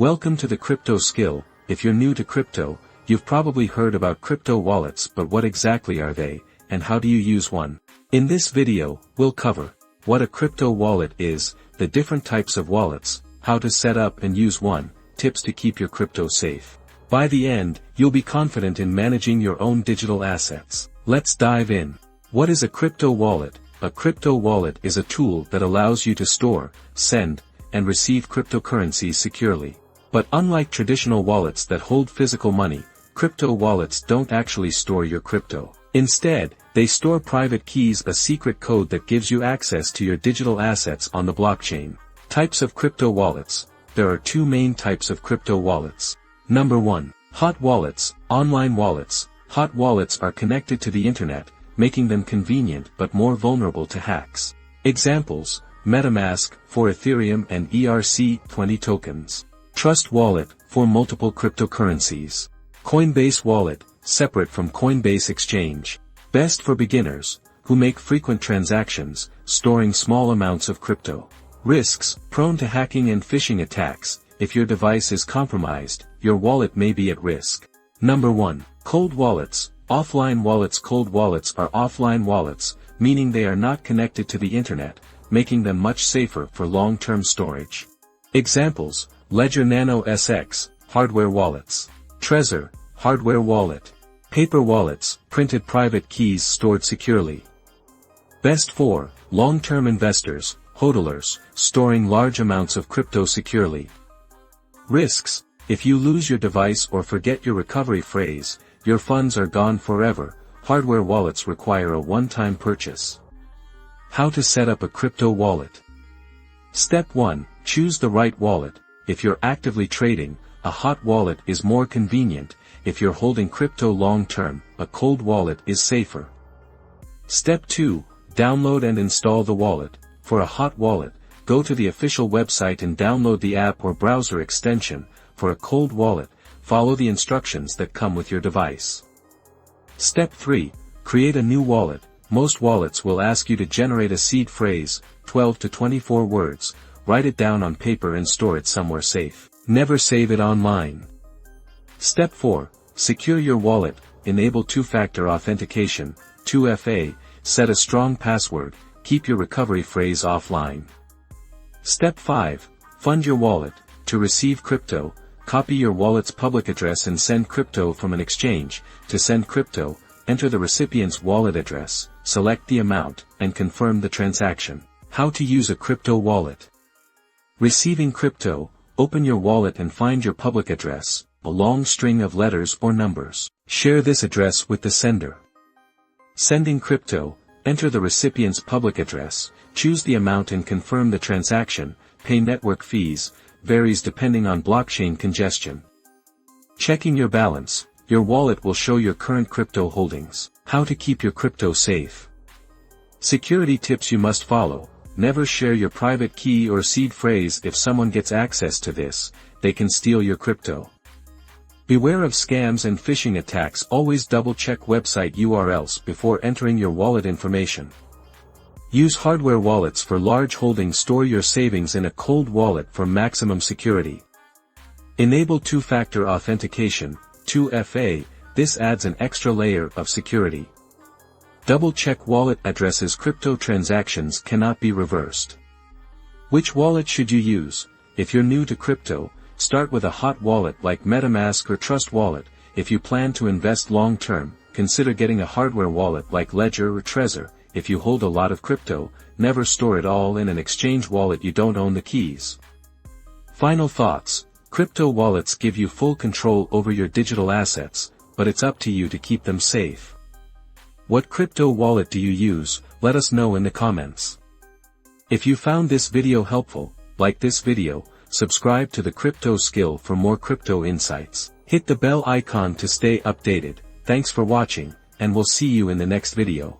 Welcome to the Crypto Skill. If you're new to crypto, you've probably heard about crypto wallets, but what exactly are they, and how do you use one? In this video, we'll cover what a crypto wallet is, the different types of wallets, how to set up and use one, tips to keep your crypto safe. By the end, you'll be confident in managing your own digital assets. Let's dive in. What is a crypto wallet? A crypto wallet is a tool that allows you to store, send, and receive cryptocurrencies securely. But unlike traditional wallets that hold physical money, crypto wallets don't actually store your crypto. Instead, they store private keys, a secret code that gives you access to your digital assets on the blockchain. Types of crypto wallets. There are two main types of crypto wallets. Number 1. Hot wallets, online wallets. Hot wallets are connected to the internet, making them convenient but more vulnerable to hacks. Examples: MetaMask, for Ethereum and ERC20 tokens. Trust Wallet, for multiple cryptocurrencies. Coinbase Wallet, separate from Coinbase Exchange. Best for beginners, who make frequent transactions, storing small amounts of crypto. Risks: prone to hacking and phishing attacks. If your device is compromised, your wallet may be at risk. Number 1. Cold wallets, offline wallets. Cold wallets are offline wallets, meaning they are not connected to the internet, making them much safer for long-term storage. Examples: Ledger Nano SX, hardware wallets. Trezor, hardware wallet. Paper wallets, printed private keys stored securely. Best for long-term investors, hodlers, storing large amounts of crypto securely. Risks: if you lose your device or forget your recovery phrase, your funds are gone forever. Hardware wallets require a one-time purchase. How to set up a crypto wallet. Step 1. Choose the right wallet. If you're actively trading, a hot wallet is more convenient. If you're holding crypto long-term, a cold wallet is safer. Step 2. Download and install the wallet. For a hot wallet, go to the official website and download the app or browser extension. For a cold wallet, follow the instructions that come with your device. Step 3. Create a new wallet. Most wallets will ask you to generate a seed phrase, 12 to 24 words. Write it down on paper and store it somewhere safe. Never save it online. Step 4. Secure your wallet. Enable two-factor authentication, 2FA, set a strong password, keep your recovery phrase offline. Step 5. Fund your wallet. To receive crypto, copy your wallet's public address and send crypto from an exchange. To send crypto, enter the recipient's wallet address, select the amount, and confirm the transaction. How to use a crypto wallet. Receiving crypto, open your wallet and find your public address, a long string of letters or numbers. Share this address with the sender. Sending crypto, enter the recipient's public address, choose the amount and confirm the transaction. Pay network fees, varies depending on blockchain congestion. Checking your balance, your wallet will show your current crypto holdings. How to keep your crypto safe. Security tips you must follow. Never share your private key or seed phrase. If someone gets access to this, they can steal your crypto. Beware of scams and phishing attacks. Always double-check website URLs before entering your wallet information. Use hardware wallets for large holdings. Store your savings in a cold wallet for maximum security. Enable two-factor authentication, 2FA, this adds an extra layer of security. Double-check wallet addresses. Crypto transactions cannot be reversed. Which wallet should you use? If you're new to crypto, start with a hot wallet like MetaMask or Trust Wallet. If you plan to invest long-term, consider getting a hardware wallet like Ledger or Trezor. If you hold a lot of crypto, never store it all in an exchange wallet. You don't own the keys. Final thoughts. Crypto wallets give you full control over your digital assets, but it's up to you to keep them safe. What crypto wallet do you use? Let us know in the comments. If you found this video helpful, like this video, subscribe to the Crypto Skill for more crypto insights. Hit the bell icon to stay updated. Thanks for watching, and we'll see you in the next video.